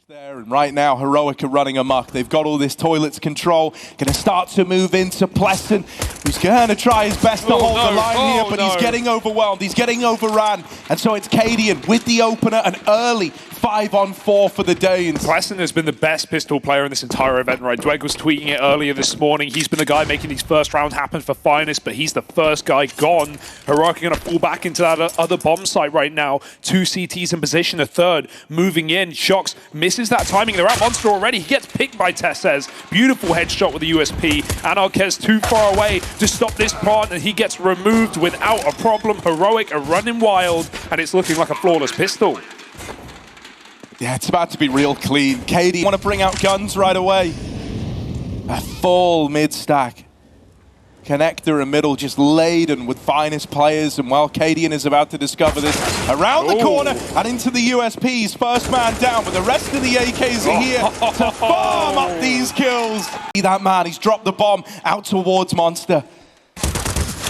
There and right now, Heroic are running amok. They've got all this toilets control. Going to start to move into Plesson, who's going to try his best to hold the line here, but he's getting overwhelmed. He's getting overran, and so it's Cadian with the opener, an early 5-on-4 for the Danes. Plesson has been the best pistol player in this entire event, right? Dweg was tweeting it earlier this morning. He's been the guy making these first rounds happen for Finest, but he's the first guy gone. Heroic are going to fall back into that other bomb site right now. 2 CTs in position, a third moving in. Shox misses that timing. They're at Monster already. He gets picked by Tessez. Beautiful headshot with the USP. Anarkez too far away to stop this plant, and he gets removed without a problem. Heroic are running wild, and it's looking like a flawless pistol. Yeah, it's about to be real clean. Katie want to bring out guns right away. A full mid-stack. Connector and middle just laden with Finest players, and while Cadian is about to discover this, around the corner and into the USPs, first man down, but the rest of the AKs are here to farm up these kills. See that man, he's dropped the bomb out towards Monster.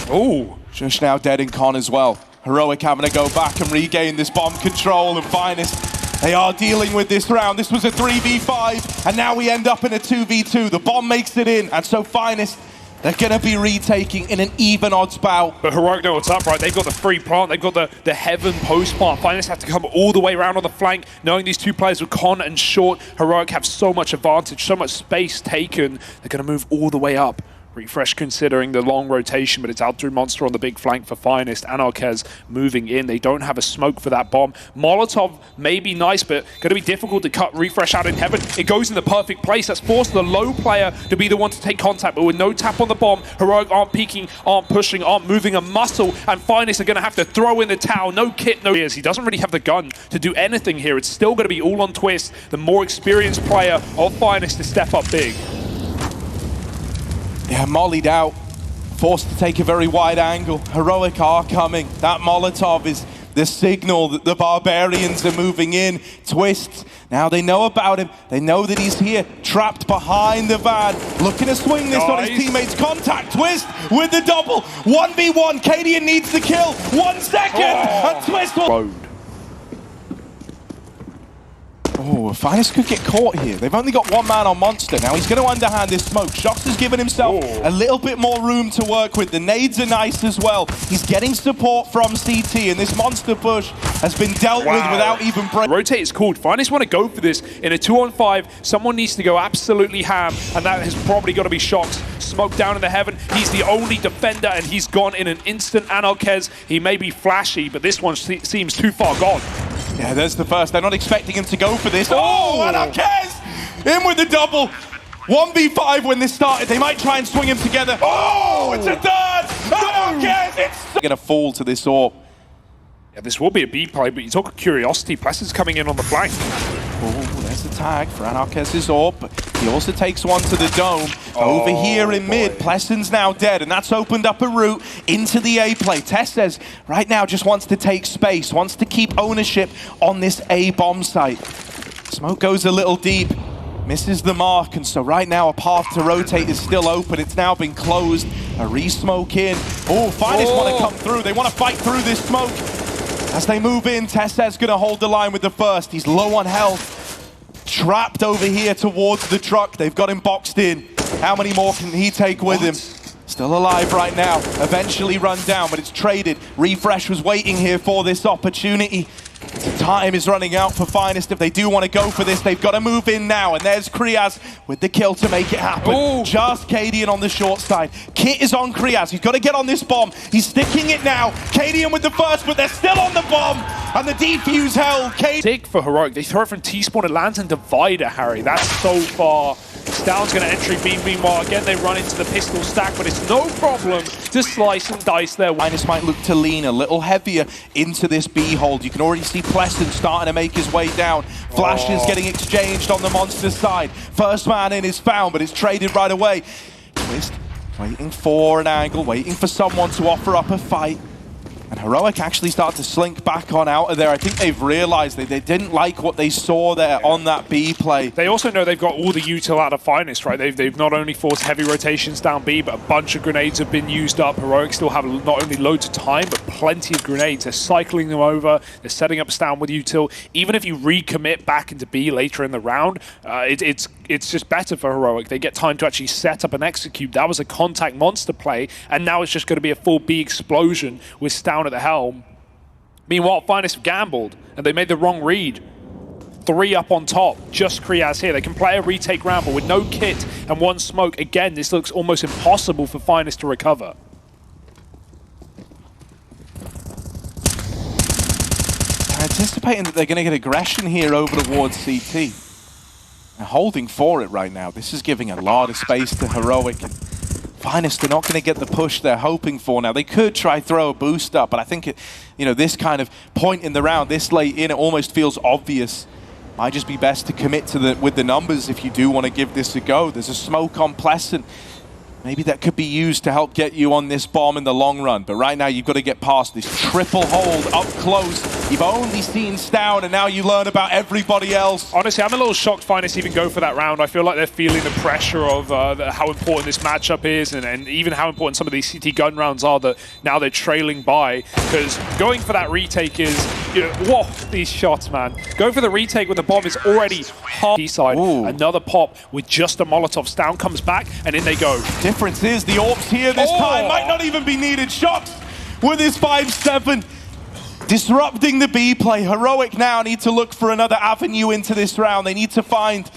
Oh, Shush now dead in con as well. Heroic having to go back and regain this bomb control, and Finest, they are dealing with this round. This was a 3v5, and now we end up in a 2v2. The bomb makes it in, and so Finest, they're going to be retaking in an even odds bout. but Heroic know what's up, right? They've got the free plant, they've got the Heaven post plant. Finest have to come all the way around on the flank, knowing these two players with Con and Short. Heroic have so much advantage, so much space taken. They're going to move all the way up. Refresh considering the long rotation, but it's out through Monster on the big flank for Finest. Anarkez moving in. They don't have a smoke for that bomb. Molotov may be nice, but going to be difficult to cut Refresh out in Heaven. It goes in the perfect place. That's forced the low player to be the one to take contact, but with no tap on the bomb, Heroic aren't peeking, aren't pushing, aren't moving a muscle, and Finest are going to have to throw in the towel. No kit, no ears. He doesn't really have the gun to do anything here. It's still going to be all on Twist, the more experienced player of Finest, to step up big. Yeah, mollied out, forced to take a very wide angle. Heroic are coming. That Molotov is the signal that the Barbarians are moving in. Twist, now they know about him. They know that he's here, trapped behind the van. Looking to swing this on his teammates. Contact, Twist with the double. 1v1, Cadian needs the kill. 1 second, and Twist will... Oh, Finest could get caught here. They've only got one man on Monster. Now he's going to underhand this smoke. Shox has given himself a little bit more room to work with. The nades are nice as well. He's getting support from CT, and this Monster push has been dealt with without even breaking. Rotate is called. Finest want to go for this in a 2-on-5. Someone needs to go absolutely ham, and that has probably got to be Shox. Smoke down in the Heaven. He's the only defender, and he's gone in an instant. Anarkez, he may be flashy, but this one seems too far gone. Yeah, there's the first. They're not expecting him to go for this. Oh, Anarkez! In with the double. 1v5 when this started. They might try and swing him together. Oh, it's a third! Anarkez! It's going to fall to this AWP. Yeah, this will be a B play, but you talk of curiosity. Plesson's coming in on the flank. Oh, there's the tag for Anarkez's AWP. He also takes one to the dome. Over here in mid, Plesson's now dead, and that's opened up a route into the A play. Tessez right now just wants to take space, wants to keep ownership on this A bomb site. Smoke goes a little deep, misses the mark, and so right now a path to rotate is still open. It's now been closed. A re-smoke in. Oh, Finest want to come through. They want to fight through this smoke. As they move in, Tessez going to hold the line with the first. He's low on health. Trapped over here towards the truck. They've got him boxed in. How many more can he take with him? Still alive right now. Eventually run down, but it's traded. Refresh was waiting here for this opportunity. The time is running out for Finest. If they do want to go for this, they've got to move in now. And there's Kriaz with the kill to make it happen. Ooh. Just Cadian on the short side. Kit is on Kriaz. He's got to get on this bomb. He's sticking it now. Cadian with the first, but they're still on the bomb. And the defuse held. Sick for Heroic. They throw it from T-spawn. It lands in Divider, Harry. That's so far. Down's going to entry B. Meanwhile, again, they run into the pistol stack, but it's no problem to slice and dice there. Finest might look to lean a little heavier into this B hold. You can already see Plesson starting to make his way down. Flashes getting exchanged on the Monster side. First man in is found, but it's traded right away. Twist waiting for an angle, waiting for someone to offer up a fight. And Heroic actually start to slink back on out of there. I think they've realized they didn't like what they saw there on that B play. They also know they've got all the util out of Finest, right? They've not only forced heavy rotations down B, but a bunch of grenades have been used up. Heroic still have not only loads of time, but plenty of grenades. They're cycling them over. They're setting up stand with util. Even if you recommit back into B later in the round, it's just better for Heroic. They get time to actually set up and execute. That was a contact monster play, and now it's just going to be a full B explosion with Stown at the helm. Meanwhile, Finest have gambled, and they made the wrong read. 3 up on top, just Kriaz here. They can play a retake round, but with no kit and 1 smoke, again, this looks almost impossible for Finest to recover. They're anticipating that they're going to get aggression here over towards CT. They're holding for it right now. This is giving a lot of space to Heroic. Finest are not going to get the push they're hoping for now. They could try throw a boost up, but I think this kind of point in the round, this late in, it almost feels obvious. Might just be best to commit to with the numbers if you do want to give this a go. There's a smoke on Pleasant. Maybe that could be used to help get you on this bomb in the long run. But right now, you've got to get past this triple hold up close. You've only seen Stown, and now you learn about everybody else. Honestly, I'm a little shocked Finest even go for that round. I feel like they're feeling the pressure of how important this matchup is, and even how important some of these CT gun rounds are that now they're trailing by. Because going for that retake is, whoa, these shots, man. Going for the retake when the bomb is already half side. Another pop with just a Molotov. Stown comes back, and in they go. Difference is the AWP's here this time. Might not even be needed. Shots with his 5-7. Disrupting the B play. Heroic now need to look for another avenue into this round. They need to find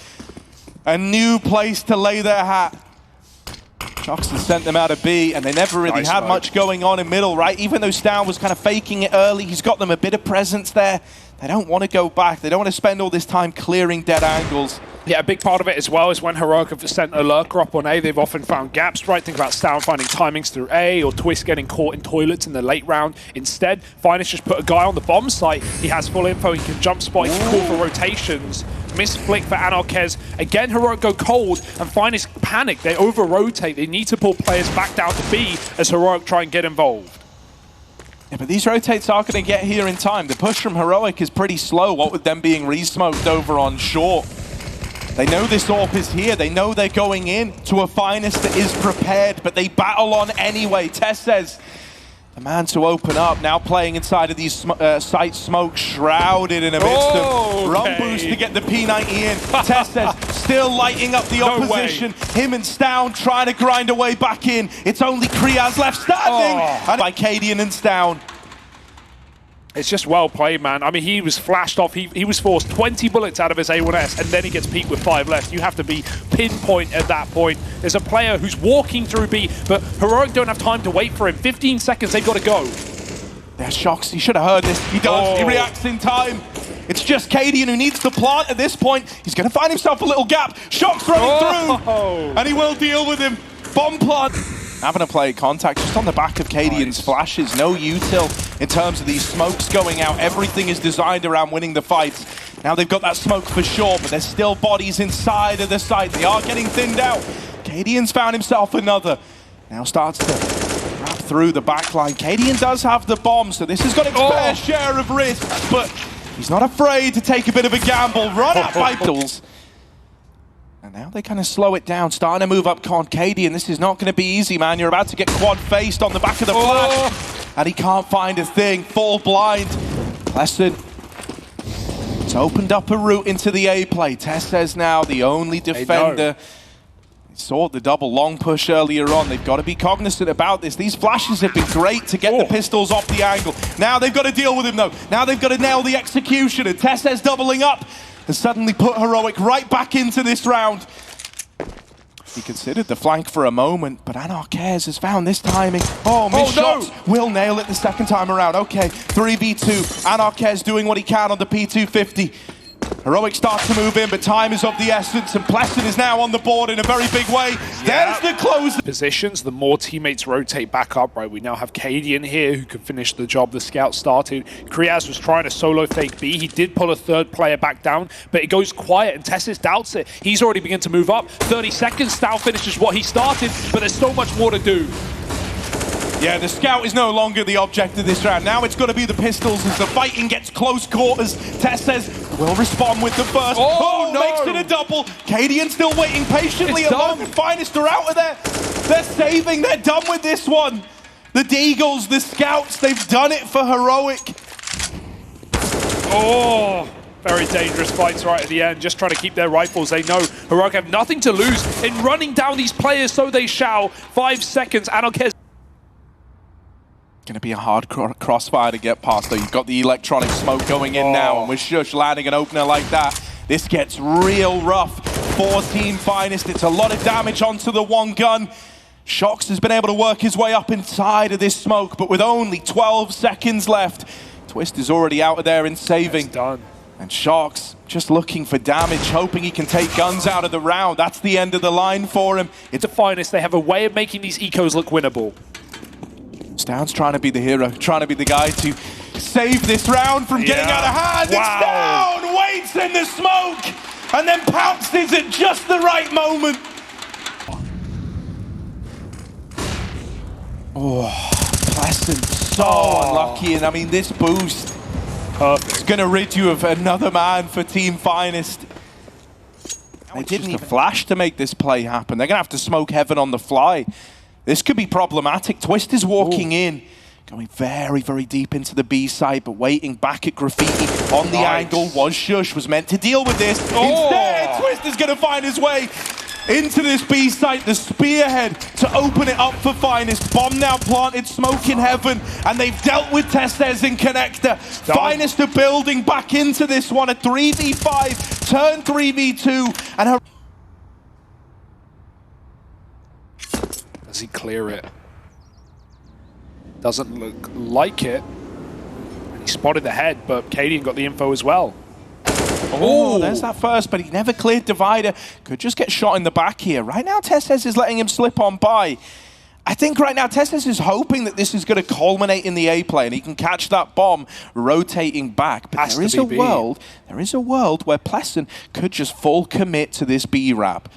a new place to lay their hat. Joxon sent them out of B, and they never really had much going on in middle, right? Even though Stown was kind of faking it early, he's got them a bit of presence there. They don't want to go back. They don't want to spend all this time clearing dead angles. Yeah, a big part of it as well is when Heroic have sent a lurker up on A, they've often found gaps, right? Think about Stown finding timings through A, or Twist getting caught in toilets in the late round. Instead, Finest just put a guy on the bomb site. He has full info, he can jump spot, he can call for rotations. Miss flick for Anarchez. Again, Heroic go cold, and Finest panic. They over-rotate. They need to pull players back down to B as Heroic try and get involved. Yeah, but these rotates are going to get here in time. The push from Heroic is pretty slow, what with them being re-smoked over on short. They know this AWP is here. They know they're going in to a Finest that is prepared, but they battle on anyway. Tess says, the man to open up, now playing inside of these site smoke, shrouded in a mist of run boost to get the P90 in. Tess says, still lighting up the opposition. Him and Stown trying to grind a way back in. It's only Kriaz left standing. And by Cadian and Stown. It's just well played, man. I mean, he was flashed off. He was forced 20 bullets out of his A1S, and then he gets peaked with 5 left. You have to be pinpoint at that point. There's a player who's walking through B, but Heroic don't have time to wait for him. 15 seconds, they've got to go. There's Shox. He should have heard this. He does. He reacts in time. It's just Cadian who needs the plant at this point. He's going to find himself a little gap. Shox running through, and he will deal with him. Bomb plant. Having a play contact just on the back of Cadian's flashes. No util in terms of these smokes going out. Everything is designed around winning the fights. Now they've got that smoke for sure, but there's still bodies inside of the site. They are getting thinned out. Cadian's found himself another. Now starts to wrap through the back line. Cadian does have the bomb, so this has got its fair share of risk, but he's not afraid to take a bit of a gamble. Run at Vitals. And now they kind of slow it down, starting to move up Cadian. This is not going to be easy, man. You're about to get quad-faced on the back of the flash. And he can't find a thing. Full blind. Lesson. It's opened up a route into the A play. Tess says now the only defender. He saw the double long push earlier on. They've got to be cognizant about this. These flashes have been great to get the pistols off the angle. Now they've got to deal with him, though. Now they've got to nail the execution. And Tess says doubling up has suddenly put Heroic right back into this round. He considered the flank for a moment, but Anarchez has found this timing. Missed shots. Will nail it the second time around. Okay, 3v2. Anarchez doing what he can on the P250. Heroic starts to move in, but time is of the essence, and Pleasant is now on the board in a very big way. There's the close. Positions, the more teammates rotate back up, right? We now have Cadian here who can finish the job the scout started. Kriaz was trying to solo fake B. He did pull a third player back down, but it goes quiet, and Tessis doubts it. He's already begun to move up. 30 seconds, Stow finishes what he started, but there's so much more to do. Yeah, the scout is no longer the object of this round. Now it's got to be the pistols as the fighting gets close quarters. Tess says will respond with the first. Oh, no. Makes it a double. Cadian still waiting patiently It's along. done. The Finest are out of there. They're saving. They're done with this one. The Deagles, the scouts, they've done it for Heroic. Oh, very dangerous fights right at the end. Just trying to keep their rifles. They know Heroic have nothing to lose in running down these players, so they shall. 5 seconds. Anarchez. Going to be a hard crossfire to get past, though. You've got the electronic smoke going in now, and with Shush landing an opener like that, this gets real rough for Team Finest. It's a lot of damage onto the one gun. Shox has been able to work his way up inside of this smoke, but with only 12 seconds left, Twist is already out of there and saving. It's done. And Shox just looking for damage, hoping he can take guns out of the round. That's the end of the line for him. It's the Finest. They have a way of making these ecos look winnable. Stound's trying to be the hero, trying to be the guy to save this round from getting out of hand. Wow. It's down, waits in the smoke, and then pounces at just the right moment. Oh, Pleasant, so unlucky, and I mean, this boost is going to rid you of another man for Team Finest. They didn't even flash to make this play happen. They're going to have to smoke Heaven on the fly. This could be problematic. Twist is walking in, going very, very deep into the B side, but waiting back at Graffiti on the angle. Was Shush, was meant to deal with this. Instead, Twist is going to find his way into this B site, the spearhead to open it up for Finest. Bomb now planted, smoke in Heaven, and they've dealt with Testez in Connector. Finest are building back into this one, a 3v5, turn 3v2, and her... Does he clear it? Doesn't look like it. He spotted the head, but Cadian got the info as well. Oh, there's that first, but he never cleared Divider. Could just get shot in the back here. Right now, Testez is letting him slip on by. I think right now, Testez is hoping that this is going to culminate in the A play, and he can catch that bomb rotating back. But there is a world where Pleasant could just full commit to this B wrap.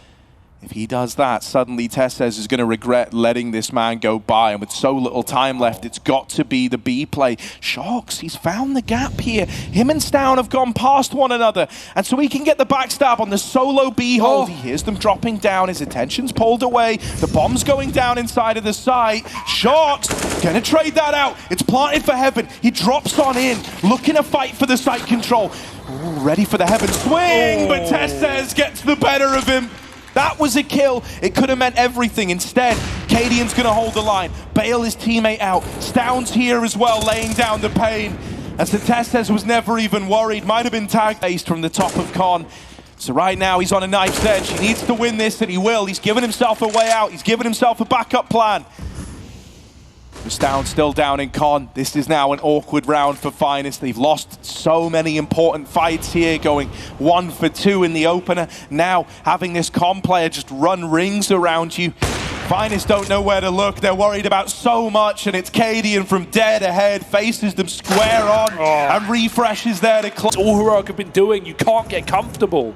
If he does that, suddenly Testez is going to regret letting this man go by. And with so little time left, it's got to be the B play. Shox, he's found the gap here. Him and Stound have gone past one another. And so he can get the backstab on the solo B hold. He hears them dropping down. His attention's pulled away. The bomb's going down inside of the site. Shox going to trade that out. It's planted for Heaven. He drops on in, looking to fight for the site control. Ooh, ready for the Heaven swing, but Testez gets the better of him. That was a kill. It could have meant everything. Instead, Cadian's going to hold the line, bail his teammate out. Stound's here as well, laying down the pain. As the Testez was never even worried. Might have been tag-based from the top of Con. So right now, he's on a knife's edge. He needs to win this, and he will. He's given himself a way out. He's given himself a backup plan. Stound still down in Con. This is now an awkward round for Finest. They've lost so many important fights here, going 1 for 2 in the opener. Now having this Con player just run rings around you. Finest don't know where to look. They're worried about so much, and it's Cadian from dead ahead, faces them square on, and refreshes there to close. All Heroic have been doing. You can't get comfortable.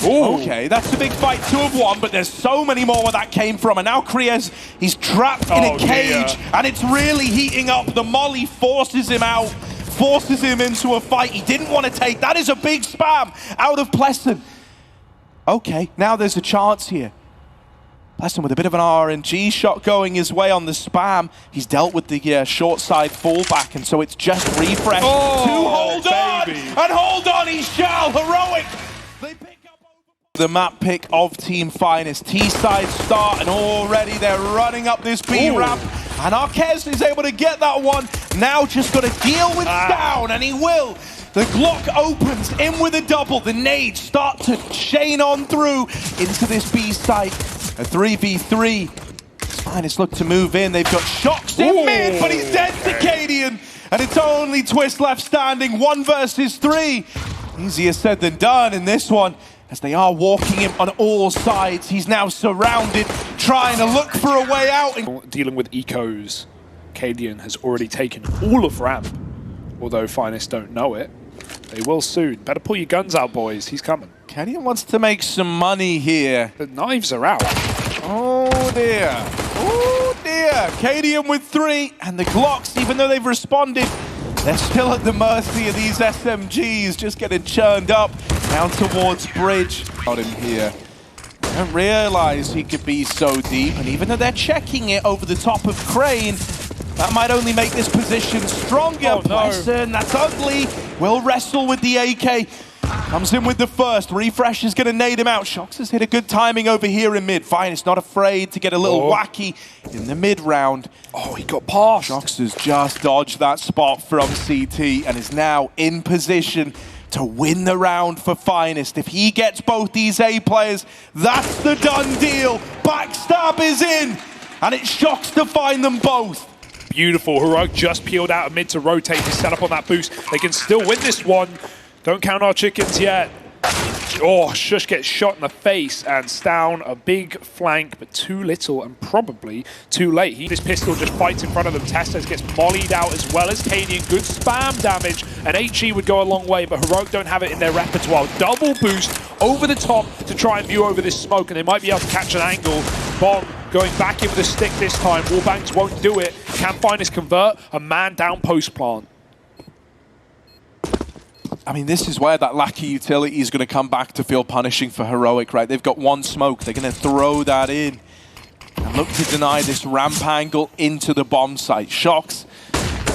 Ooh. Okay, that's a big fight, 2 of 1, but there's so many more where that came from. And now Kriez, he's trapped in a cage, and it's really heating up. The molly forces him out, forces him into a fight he didn't want to take. That is a big spam out of Pleasant. Okay, now there's a chance here. Pleasant with a bit of an RNG shot going his way on the spam. He's dealt with the short side fallback, and so it's just refresh to hold on, and hold on he shall. Heroic. They pick the map pick of Team Finest. T-side start, and already they're running up this B ramp. And Arquez is able to get that one. Now just got to deal with Stound, and he will. The Glock opens in with a double. The nades start to chain on through into this B site. A 3v3. Finest look to move in. They've got Shox in mid, but he's dead to Cadian. And it's only Twist left standing. 1 versus 3. Easier said than done in this one. As they are walking him on all sides, he's now surrounded, trying to look for a way out. Dealing with ecos, Cadian has already taken all of ramp. Although Finest don't know it, they will soon. Better pull your guns out, boys. He's coming. Cadian wants to make some money here. The knives are out. Oh dear. Oh dear. here. Cadian with 3, and the Glocks, even though they've responded, they're still at the mercy of these SMGs, just getting churned up down towards Bridge. Got him here. I don't realize he could be so deep, and even though they're checking it over the top of Crane, that might only make this position stronger. Oh, no. Pleasant, that's ugly. Will wrestle with the AK. Comes in with the first. Refresh is going to nade him out. Shox has hit a good timing over here in mid. Finest not afraid to get a little wacky in the mid round. Oh, he got past. Shox has just dodged that spot from CT and is now in position to win the round for Finest. If he gets both these A players, that's the done deal. Backstab is in, and it's Shox to find them both. Beautiful. Heroic just peeled out of mid to rotate to set up on that boost. They can still win this one. Don't count our chickens yet. Oh, Shush gets shot in the face and down a big flank, but too little and probably too late. This pistol just fights in front of them. Testes gets mollied out as well as Cadian. Good spam damage, and HE would go a long way, but Heroic don't have it in their repertoire. Double boost over the top to try and view over this smoke, and they might be able to catch an angle. Bomb going back in with a stick this time. Wallbangs won't do it. Can Finest convert? A man down post plant. I mean, this is where that lack of utility is going to come back to feel punishing for Heroic, right? They've got one smoke. They're going to throw that in and look to deny this ramp angle into the bomb site. Shox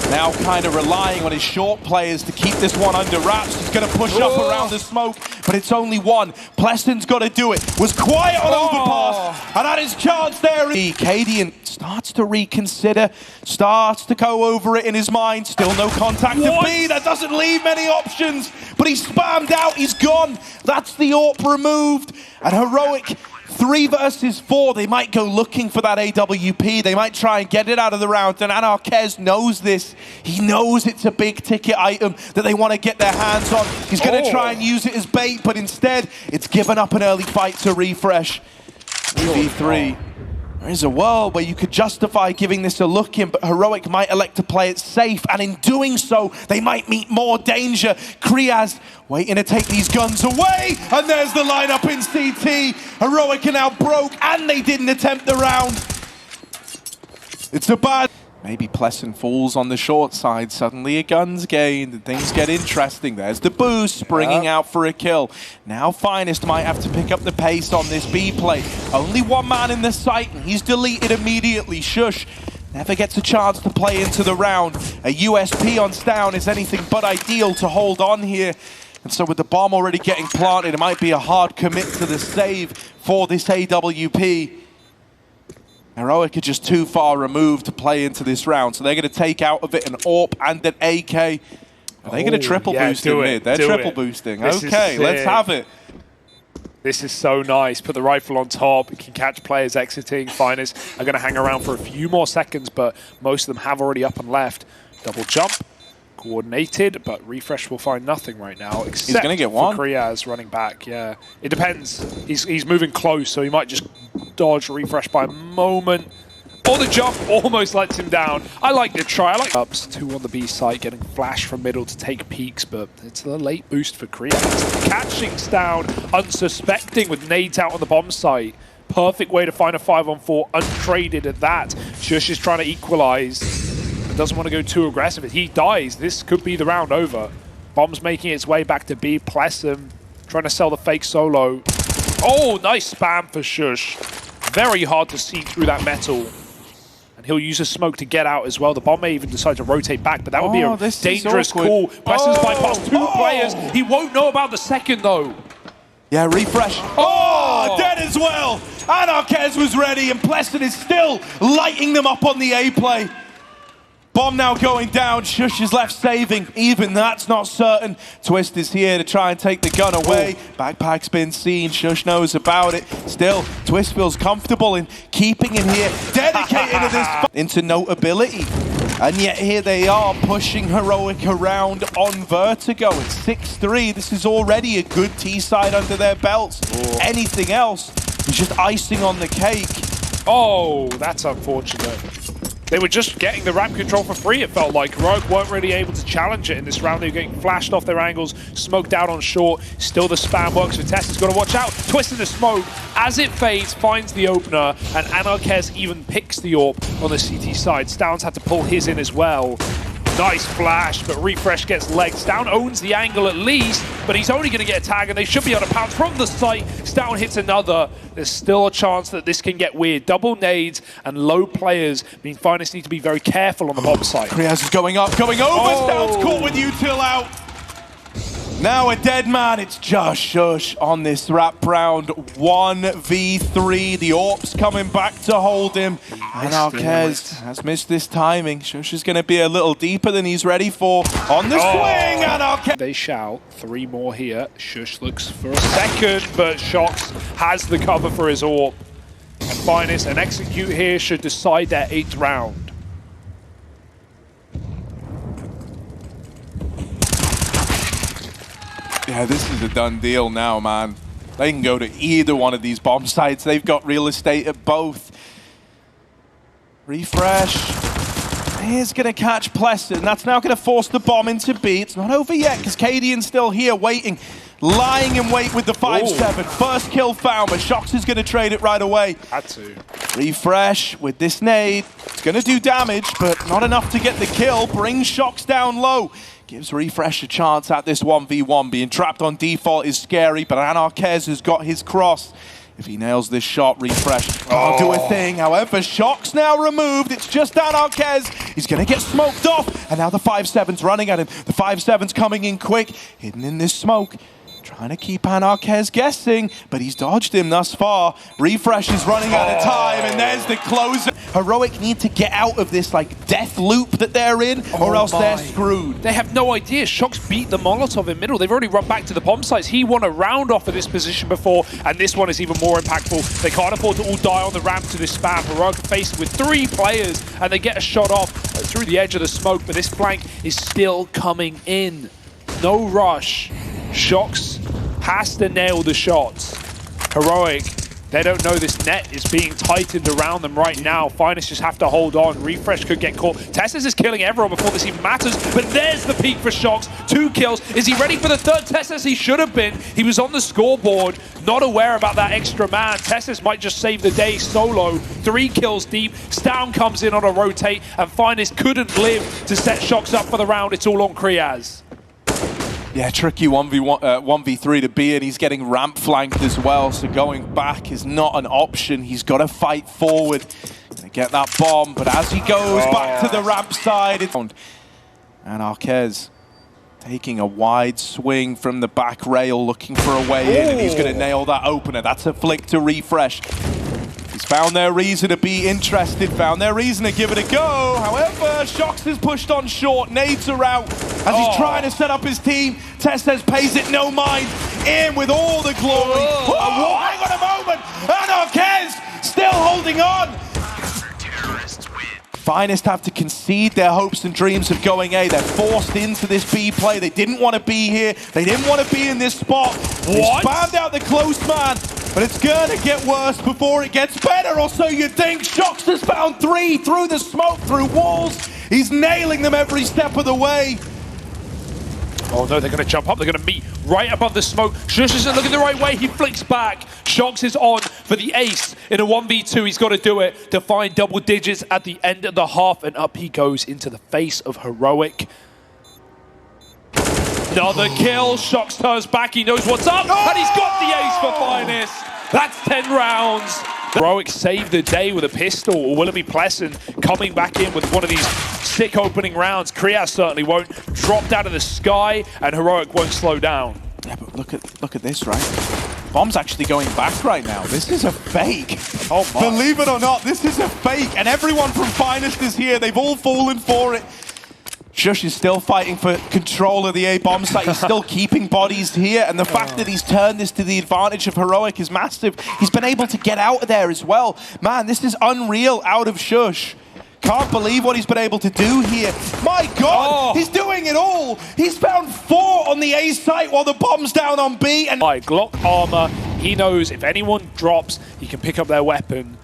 now kind of relying on his short players to keep this one under wraps. He's going to push up around the smoke, but it's only one. Pleston's got to do it. Was quiet on overpass, and had his chance there. Cadian starts to reconsider, starts to go over it in his mind. Still no contact to B. That doesn't leave many options, but he's spammed out. He's gone. That's the AWP removed, and Heroic 3 versus 4, they might go looking for that AWP. They might try and get it out of the round, and Anarquez knows this. He knows it's a big ticket item that they want to get their hands on. He's going to try and use it as bait, but instead, it's given up an early fight to Refresh. 3v3. There is a world where you could justify giving this a look in, but Heroic might elect to play it safe, and in doing so, they might meet more danger. Kriaz waiting to take these guns away, and there's the lineup in CT. Heroic are now broke, and they didn't attempt the round. It's a bad... Maybe Pleasant falls on the short side. Suddenly a gun's gained and things get interesting. There's the boost springing out for a kill. Now Finest might have to pick up the pace on this B play. Only one man in the site and he's deleted immediately. Shush never gets a chance to play into the round. A USP on Stown is anything but ideal to hold on here. And so with the bomb already getting planted, it might be a hard commit to the save for this AWP. Heroic are just too far removed to play into this round, so they're going to take out of it an AWP and an AK. Are they going to triple boost in mid? They're triple boosting. Okay, let's have it. This is so nice. Put the rifle on top. It can catch players exiting. Finest are going to hang around for a few more seconds, but most of them have already up and left. Double jump. Coordinated, but Refresh will find nothing right now, except he's gonna get one. for Kriaz running back. Yeah, it depends. He's moving close, so he might just dodge Refresh by a moment. Or the jump almost lets him down. I like the try. I like ups. 2 on the B site, getting flash from middle to take peeks, but it's a late boost for Kriaz. Catching Stown, unsuspecting with nades out on the bomb site. Perfect way to find a 5-on-4, untraded at that. Shush is trying to equalize. Doesn't want to go too aggressive. If he dies, this could be the round over. Bomb's making its way back to B. Plessum trying to sell the fake solo. Oh, nice spam for Shush. Very hard to see through that metal. And he'll use a smoke to get out as well. The bomb may even decide to rotate back, but that would be a dangerous call. Plessum's bypassed 2 players. He won't know about the second, though. Yeah, Refresh. Oh, dead as well. Anarquez was ready, and Pleston is still lighting them up on the A play. Bomb now going down, Shush is left saving. Even that's not certain. Twist is here to try and take the gun away. Backpack's been seen, Shush knows about it. Still, Twist feels comfortable in keeping him here, dedicated to this into notability. And yet here they are, pushing Heroic around on Vertigo. It's 6-3, this is already a good T-side under their belts. Anything else is just icing on the cake. Oh, that's unfortunate. They were just getting the ramp control for free, it felt like. Heroic weren't really able to challenge it in this round. They were getting flashed off their angles, smoked out on short. Still the spam works for Tess. He's got to watch out. Twisting the smoke. As it fades, finds the opener, and Anarchez even picks the AWP on the CT side. Stowns had to pull his in as well. Nice flash, but Refresh gets legs. Down owns the angle at least, but he's only going to get a tag, and they should be able to pounce from the site. Down hits another. There's still a chance that this can get weird. Double nades and low players mean Finest need to be very careful on the bomb site. Kriaz is going up, going over. Stowns caught with util out. Now a dead man. It's just Shush on this wrap round. 1v3. The AWP's coming back to hold him. And Arquez has missed this timing. Shush is going to be a little deeper than he's ready for. On the swing, and Arquez. They shout. 3 more here. Shush looks for a second, but Shox has the cover for his AWP. And Finest and Execute here should decide their 8th round. Yeah, this is a done deal now, man. They can go to either one of these bomb sites. They've got real estate at both. Refresh. He's going to catch Pleston. That's now going to force the bomb into B. It's not over yet because Cadian's still here waiting. Lying in wait with the 5-7. First kill found, but Shox is going to trade it right away. Had to. Refresh with this nade. It's going to do damage, but not enough to get the kill. Brings Shox down low. Gives Refresh a chance at this 1v1. Being trapped on default is scary, but Anarchez has got his cross. If he nails this shot, Refresh can't do a thing. However, Shox now removed. It's just Anarchez. He's going to get smoked off. And now the 5-7's running at him. The 5-7's coming in quick, hidden in this smoke. Trying to keep Anarchez guessing, but he's dodged him thus far. Refresh is running out of time, and there's the closer. Heroic need to get out of this like death loop that they're in, or else they're screwed. They have no idea. Shox beat the Molotov in middle. They've already run back to the bomb sites. He won a round off of this position before, and this one is even more impactful. They can't afford to all die on the ramp to this spam. Heroic faced with 3 players, and they get a shot off through the edge of the smoke, but this flank is still coming in. No rush. Shox has to nail the shots. Heroic, they don't know this net is being tightened around them right now. Finest just have to hold on. Refresh could get caught. Tessus is killing everyone before this even matters, but there's the peak for Shox. 2 kills. Is he ready for the 3rd? Tessus, he should have been. He was on the scoreboard, not aware about that extra man. Tessus might just save the day solo. 3 kills deep. Stown comes in on a rotate, and Finest couldn't live to set Shox up for the round. It's all on Kriaz. Yeah, tricky 1v3 to be in. He's getting ramp flanked as well, so going back is not an option. He's got to fight forward to get that bomb, but as he goes back to the ramp side, it's... And Arquez taking a wide swing from the back rail, looking for a way in, and he's going to nail that opener. That's a flick to Refresh. He's found their reason to be interested, found their reason to give it a go. However, Shox is pushed on short, nades are out as he's trying to set up his team. Testes pays it no mind, in with all the glory. Hang on a moment, Anarchez still holding on. Finest have to concede their hopes and dreams of going A. They're forced into this B play. They didn't want to be here. They didn't want to be in this spot. They spammed out the close man, but it's going to get worse before it gets better, or so you think. Shox has found 3 through the smoke, through walls. He's nailing them every step of the way. Oh no, they're going to jump up. They're going to meet right above the smoke. Shush isn't looking the right way. He flicks back. Shox is on for the ace. In a 1v2, he's got to do it to find double digits at the end of the half. And up he goes into the face of Heroic. Another kill. Shox turns back. He knows what's up. And he's got the ace for Finest. That's 10 rounds. Heroic saved the day with a pistol, or will it be Plesson coming back in with one of these sick opening rounds? Kriaz certainly won't. Dropped out of the sky, and Heroic won't slow down. Yeah, but look at this, right? Bomb's actually going back right now. This is a fake. Oh my. Believe it or not, this is a fake, and everyone from Finest is here. They've all fallen for it. Shush is still fighting for control of the A bomb site. He's still keeping bodies here, and the fact that he's turned this to the advantage of Heroic is massive. He's been able to get out of there as well. Man, this is unreal out of Shush. Can't believe what he's been able to do here. My God, he's doing it all. He's found 4 on the A site while the bomb's down on B. And Glock armor, he knows if anyone drops, he can pick up their weapon.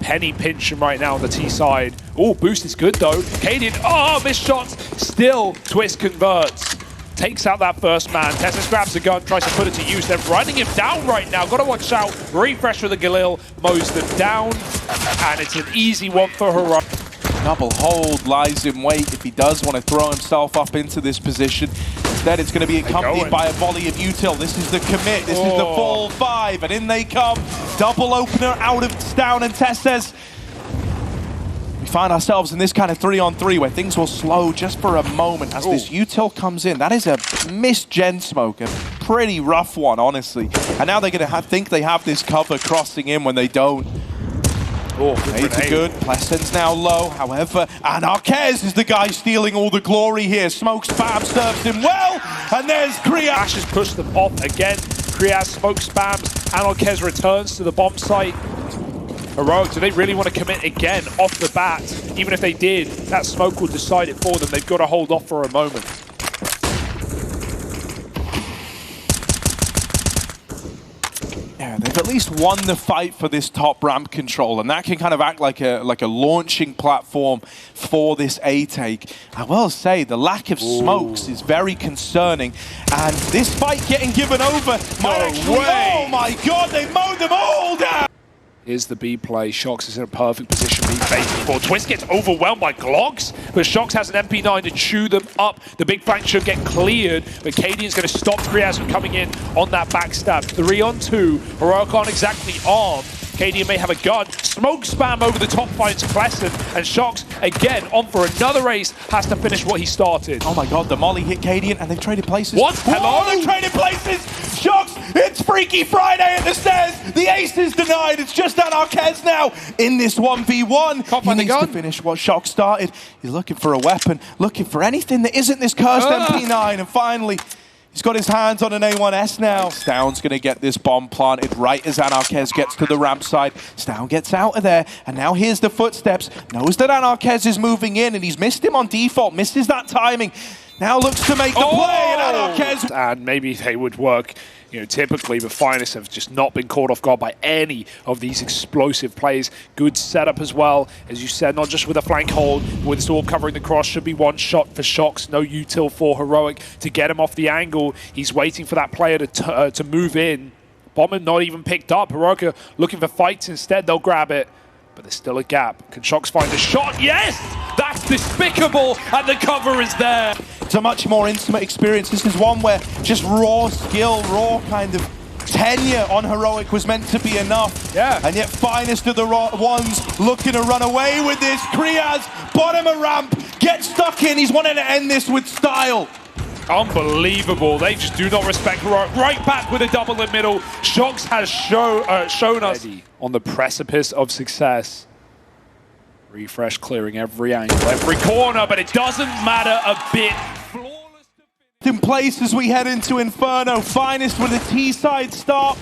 penny pinching right now on the T side. Oh, boost is good though. Cadian, oh, missed shots. Still, Twist converts. Takes out that first man. Tessus grabs the gun, tries to put it to use. They're running him down right now. Gotta watch out. Refresh with the Galil, mows them down. And it's an easy one for Heroic. Double hold lies in wait if he does want to throw himself up into this position. Instead, it's going to be accompanied by a volley of util. This is the commit. This is the full 5. And in they come. Double opener out of Stown, and Tess says, we find ourselves in this kind of 3-on-3 where things will slow just for a moment as this util comes in. That is a missed gen smoke, a pretty rough one, honestly. And now they're going to think they have this cover crossing in when they don't. Oh, Nades are good. Pleasant's now low. However, Anarquez is the guy stealing all the glory here. Smoke spam serves him well, and there's Kriaz. Ash has pushed them off again. Kriaz smoke spams. Anarquez returns to the bomb site. Heroic, do they really want to commit again off the bat? Even if they did, that smoke will decide it for them. They've got to hold off for a moment. Yeah, they've at least won the fight for this top ramp control, and that can kind of act like a launching platform for this A take. I will say the lack of smokes is very concerning, and this fight getting given over might actually. Oh my God, they mowed them all down. Here's the B play. Shox is in a perfect position being faced before. Twist gets overwhelmed by Glogs, but Shox has an MP9 to chew them up. The big flank should get cleared, but Cadian's going to stop Kriaz from coming in on that backstab. 3-on-2. Heroic aren't exactly armed. Cadian may have a gun. Smoke spam over the top finds Pleasant, and Shox, again, on for another ace, has to finish what he started. Oh my God, the molly hit Cadian, and they've traded places. What? Hello? They've traded places! Shox, it's Freaky Friday at the stairs! The ace is denied, it's just Anarquez now in this 1v1. He needs to finish what Shox started. He's looking for a weapon, looking for anything that isn't this cursed MP9, and finally, he's got his hands on an A1S now. Stown's going to get this bomb planted right as Anarquez gets to the ramp side. Stown gets out of there, and now here's the footsteps. Knows that Anarquez is moving in, and he's missed him on default, misses that timing. Now looks to make the play, and Anarquez... And maybe they would work, you know, typically, but Finest have just not been caught off guard by any of these explosive plays. Good setup as well, as you said, not just with a flank hold, but with Storm covering the cross. Should be one shot for Shox, no util for Heroic to get him off the angle. He's waiting for that player to move in. Bomber not even picked up. Heroic are looking for fights instead. They'll grab it, but there's still a gap. Can Shox find a shot? Yes! That's despicable, and the cover is there. It's a much more intimate experience. This is one where just raw skill, raw kind of tenure on Heroic was meant to be enough. Yeah. And yet Finest of the ones looking to run away with this. Kriaz, bottom of ramp, gets stuck in. He's wanting to end this with style. Unbelievable. They just do not respect Heroic. Right back with a double in middle. Shox has shown us on the precipice of success. Refresh clearing every angle, every corner, but it doesn't matter a bit. Flawless in place as we head into Inferno. Finest with a T-side start.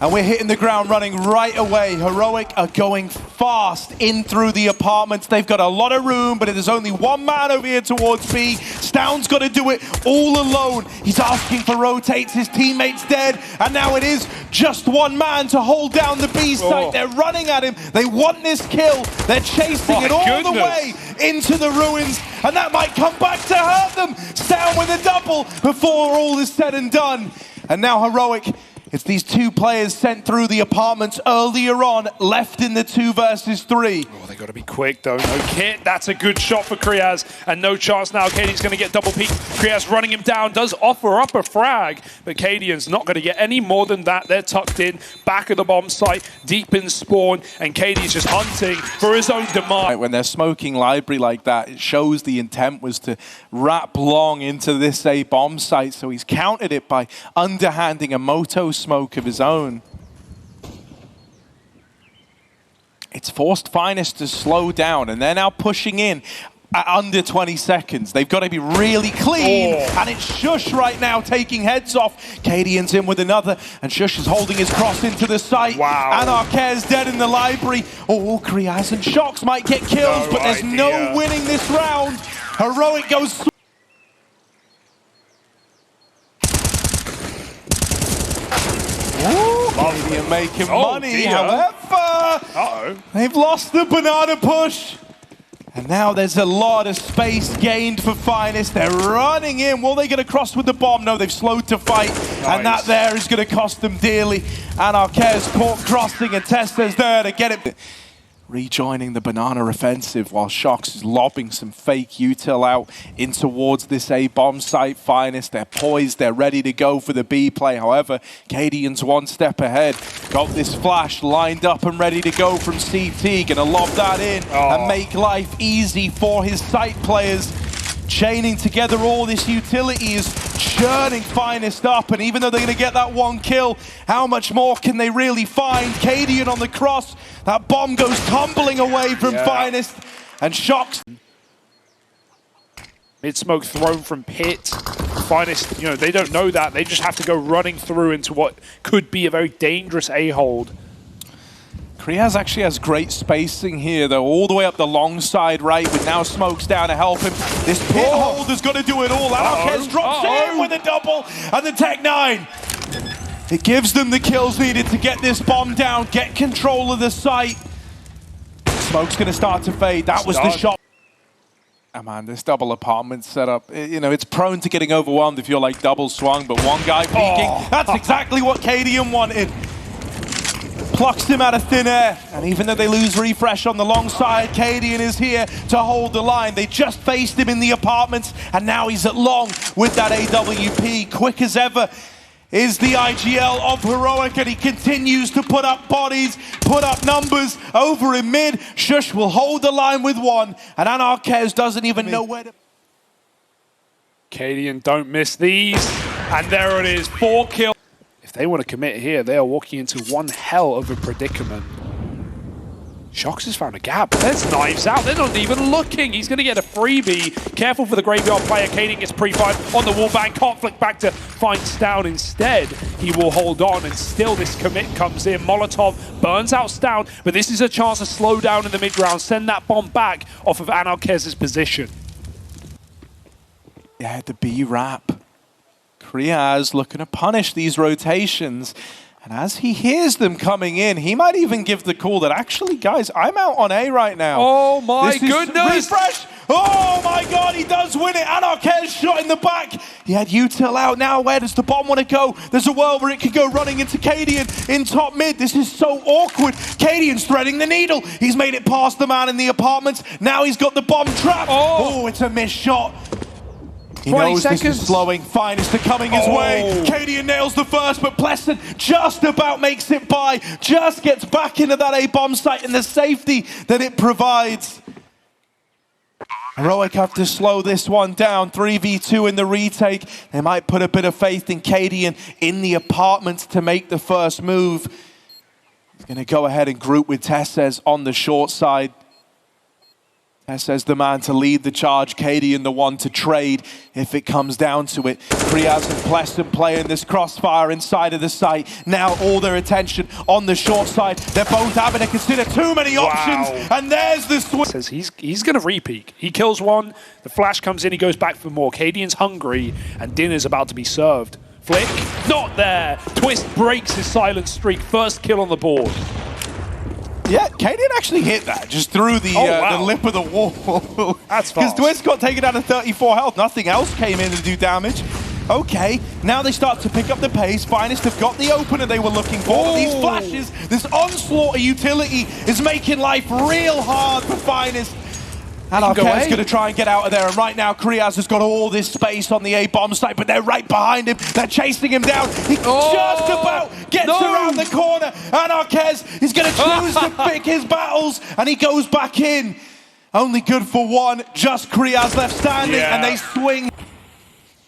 And we're hitting the ground running right away. Heroic are going fast in through the apartments. They've got a lot of room, but there's only one man over here towards B. Stown's got to do it all alone. He's asking for rotates. His teammate's dead. And now it is just one man to hold down the B site. They're running at him. They want this kill. They're chasing it all the way into the ruins. And that might come back to hurt them. Stown with a double before all is said and done. And now Heroic, it's these two players sent through the apartments earlier on, left in the 2 versus 3. Oh, they got to be quick though. No kit. That's a good shot for Kriaz, and no chance now. Cadian's going to get double peek. Kriaz running him down, does offer up a frag, but Cadian's not going to get any more than that. They're tucked in, back of the bomb site, deep in spawn, and Cadian's just hunting for his own demise. When they're smoking library like that, it shows the intent was to wrap long into this A bomb site, so he's countered it by underhanding a moto smoke of his own. It's forced Finest to slow down, and they're now pushing in at under 20 seconds. They've got to be really clean, and it's Shush right now taking heads off. Cadian's in with another, and Shush is holding his cross into the site. Wow. Anarquez dead in the library. Oh, Kriaz and Shox might get kills, but there's no winning this round. Heroic goes... Cadian making money, however, Uh-oh. They've lost the banana push. And now there's a lot of space gained for Finest. They're running in. Will they get across with the bomb? No, they've slowed to fight. Nice. And that there is going to cost them dearly. And Arquez caught crossing, and Testa's there to get it. Rejoining the banana offensive while Shox is lobbing some fake util out in towards this A bomb site. Finest, they're poised, they're ready to go for the B play. However, Cadian's one step ahead. Got this flash lined up and ready to go from CT. Gonna lob that in and make life easy for his site players. Chaining together all this utility is churning Finest up, and even though they're going to get that one kill, how much more can they really find? Cadian on the cross, that bomb goes tumbling away from Finest, and Shox. Mid-smoke thrown from Pit. Finest, you know, they don't know that. They just have to go running through into what could be a very dangerous A-hold. Kriaz actually has great spacing here, though, all the way up the long side right, with now smokes down to help him. This Pit holder's got to do it all. Arquez drops in with a double, and the Tech-9. It gives them the kills needed to get this bomb down, get control of the site. Smoke's going to start to fade. That was the shot. Oh man, this double apartment setup, you know, it's prone to getting overwhelmed if you're like double swung, but one guy peeking, that's exactly what Cadian wanted. Plucks him out of thin air, and even though they lose refresh on the long side, Cadian is here to hold the line. They just faced him in the apartments, and now he's at long with that AWP. Quick as ever is the IGL of Heroic, and he continues to put up bodies, put up numbers over in mid. Shush will hold the line with one, and Arquez doesn't even know where to... Cadian don't miss these, and there it is, 4 kills. If they want to commit here, they are walking into one hell of a predicament. Shox has found a gap. There's knives out. They're not even looking. He's going to get a freebie. Careful for the graveyard player. Cadian gets pre-fired on the wallbang. Can't flick back to find Stoud instead. He will hold on, and still this commit comes in. Molotov burns out Stoud, but this is a chance to slow down in the mid-round, send that bomb back off of Arquez's position. Yeah, the B-Rap. Kriaz looking to punish these rotations, and as he hears them coming in, he might even give the call that actually, guys, I'm out on A right now. Oh my goodness! Refresh! Oh my god, he does win it! Arquez shot in the back. He had util out. Now where does the bomb want to go? There's a world where it could go running into Cadian in top mid. This is so awkward. Cadian's threading the needle. He's made it past the man in the apartments. Now he's got the bomb trapped. Oh, it's a missed shot. He knows this is slowing. Finest are coming his way. Cadian nails the first, but Pleston just about makes it by. Just gets back into that A-bomb site and the safety that it provides. Heroic have to slow this one down. 3v2 in the retake. They might put a bit of faith in Cadian in the apartments to make the first move. He's going to go ahead and group with Tessez on the short side. Tessez the man to lead the charge, Cadian the one to trade if it comes down to it. Kriaz and Pleston playing this crossfire inside of the site. Now all their attention on the short side. They're both having to consider too many options, and there's the swing. Says he's going to re-peek. He kills one, the flash comes in, he goes back for more. Cadian's hungry, and dinner's about to be served. Flick, not there. Twist breaks his silent streak. First kill on the board. Yeah, Cadian actually hit that just through the lip of the wall. That's fast. Because Twist got taken down to 34 health. Nothing else came in to do damage. Okay, now they start to pick up the pace. Finest have got the opener they were looking for. These flashes, this onslaught of utility is making life real hard for Finest. And Arquez going to try and get out of there. And right now, Kriaz has got all this space on the A-bomb site, but they're right behind him. They're chasing him down. He just about gets around the corner. And Arquez is going to choose to pick his battles. And he goes back in. Only good for one. Just Kriaz left standing. And they swing.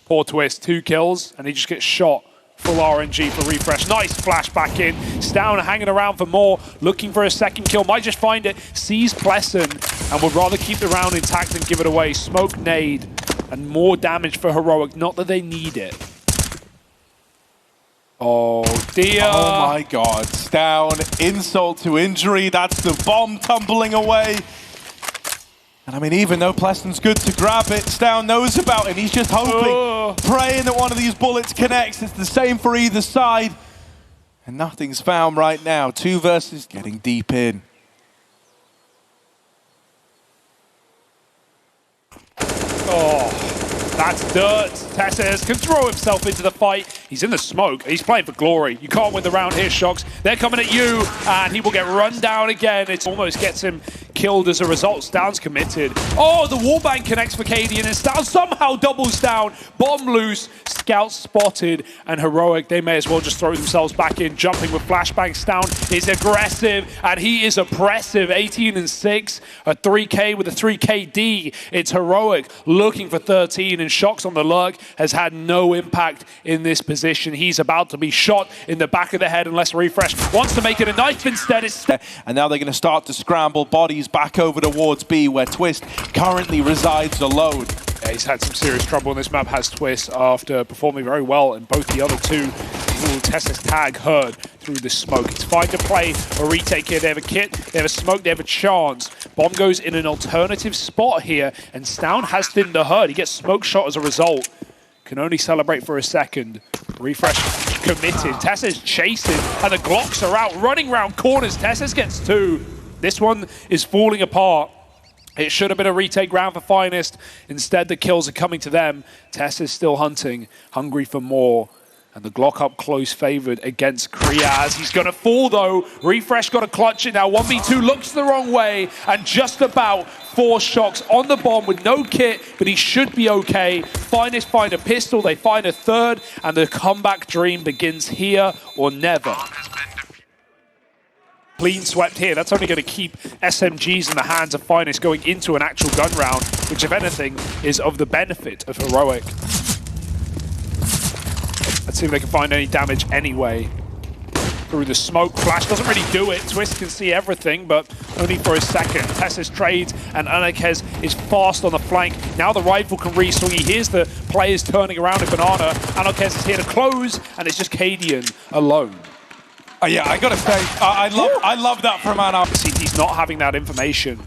Poor Twist. 2 kills. And he just gets shot. Full RNG for refresh. Nice flash back in. Stown hanging around for more. Looking for a second kill. Might just find it. Sees Plesson and would rather keep the round intact than give it away. Smoke nade and more damage for Heroic. Not that they need it. Oh dear. Oh my god. Stown, insult to injury. That's the bomb tumbling away. And I mean, even though Pleston's good to grab it, Stown knows about it. He's just hoping, praying that one of these bullets connects. It's the same for either side. And nothing's found right now. 2 versus getting deep in. Oh, that's dirt. Tesses can throw himself into the fight. He's in the smoke. He's playing for glory. You can't win the round here, Shocks. They're coming at you, and he will get run down again. It almost gets him killed as a result. Stan's committed. Oh, the wallbang connects for Cadian, and Stan somehow doubles down. Bomb loose. Scout spotted, and Heroic, they may as well just throw themselves back in, jumping with flashbang. Stan is aggressive, and he is oppressive. 18 and 6, a 3K with a 3KD. It's Heroic looking for 13, and Shocks on the lurk has had no impact in this position. He's about to be shot in the back of the head unless Refresh wants to make it a knife instead. And now they're going to start to scramble bodies back over towards B, where Twist currently resides alone. Yeah, he's had some serious trouble on this map, has Twist, after performing very well in both the other two. Tessa's tag heard through the smoke. It's fine to play a retake here. They have a kit, they have a smoke, they have a chance. Bomb goes in an alternative spot here, and Stown has thinned the herd. He gets smoke shot as a result. Can only celebrate for a second. Refresh committed. Tessa's chasing, and the Glocks are out, running around corners. Tessa's gets 2. This one is falling apart. It should have been a retake round for Finest. Instead, the kills are coming to them. Tess is still hunting, hungry for more. And the Glock up close favored against Kriaz. He's going to fall, though. Refresh got to clutch it now. 1v2 looks the wrong way. And just about 4 Shocks on the bomb with no kit, but he should be okay. Finest find a pistol. They find a third. And the comeback dream begins here or never. Clean swept here. That's only going to keep SMGs in the hands of Finest going into an actual gun round, which, if anything, is of the benefit of Heroic. Let's see if they can find any damage anyway. Through the smoke, Flash doesn't really do it. Twist can see everything, but only for a second. Tessa's trades, and Anarkez is fast on the flank. Now the rifle can re-swing. He hears the players turning around in Banana. Anarkez is here to close, and it's just Cadian alone. Yeah, I gotta say, I love that from Anna. He's not having that information.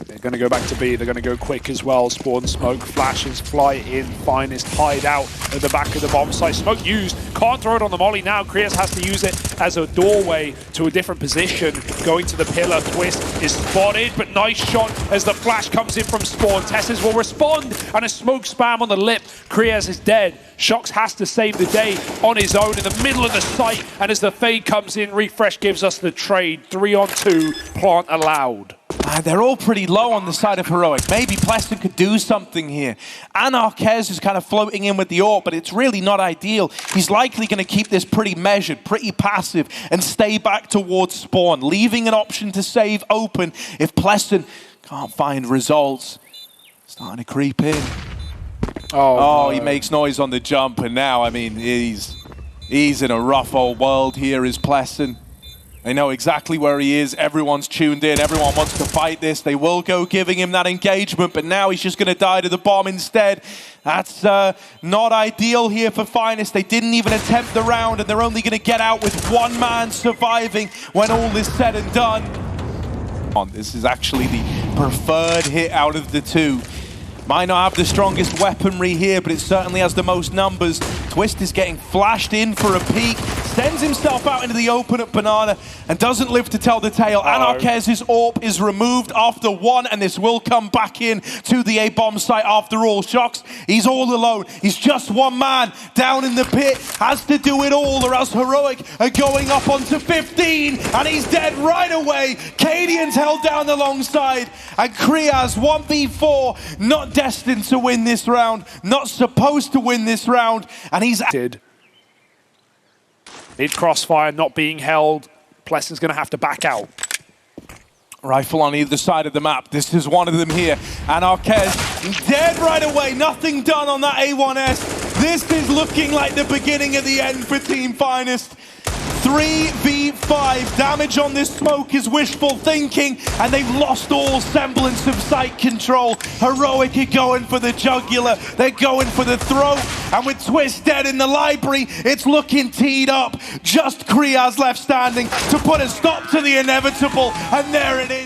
They're going to go back to B. They're going to go quick as well. Spawn smoke, flashes, fly in. Finest hide out at the back of the bomb site. Smoke used. Can't throw it on the molly now. Krias has to use it as a doorway to a different position. Going to the pillar. Twist is spotted, but nice shot as the flash comes in from Spawn. Tesses will respond, and a smoke spam on the lip. Krias is dead. Shocks has to save the day on his own in the middle of the site, and as the fade comes in, Refresh gives us the trade. 3-on-2, plant allowed. They're all pretty low on the side of Heroic. Maybe Pleston could do something here. Anarkez is kind of floating in with the AWP, but it's really not ideal. He's likely going to keep this pretty measured, pretty passive, and stay back towards Spawn, leaving an option to save open if Pleston can't find results. Starting to creep in. Oh, no. He makes noise on the jump, and now, I mean, he's in a rough old world here, is Pleston. They know exactly where he is. Everyone's tuned in. Everyone wants to fight this. They will go giving him that engagement, but now he's just going to die to the bomb instead. That's not ideal here for Finest. They didn't even attempt the round, and they're only going to get out with 1 man surviving when all is said and done. This is actually the preferred hit out of the 2. Might not have the strongest weaponry here, but it certainly has the most numbers. Twist is getting flashed in for a peek, sends himself out into the open at Banana, and doesn't live to tell the tale. Anarkez's AWP is removed after 1, and this will come back in to the A-bomb site after all. Shocks, he's all alone. He's just 1 man down in the pit, has to do it all, or else Heroic are going up onto 15, and he's dead right away. Cadian's held down alongside, and Kriaz 1v4, not destined to win this round, not supposed to win this round, and he's mid crossfire not being held. Pleston's going to have to back out. Rifle on either side of the map. This is one of them here. Anarkez dead right away. Nothing done on that A1S. This is looking like the beginning of the end for Team Finest. 3v5. Damage on this smoke is wishful thinking, and they've lost all semblance of sight control. Heroic are going for the jugular. They're going for the throat, and with Twist dead in the library, it's looking teed up. Just Kriaz left standing to put a stop to the inevitable, and there it is.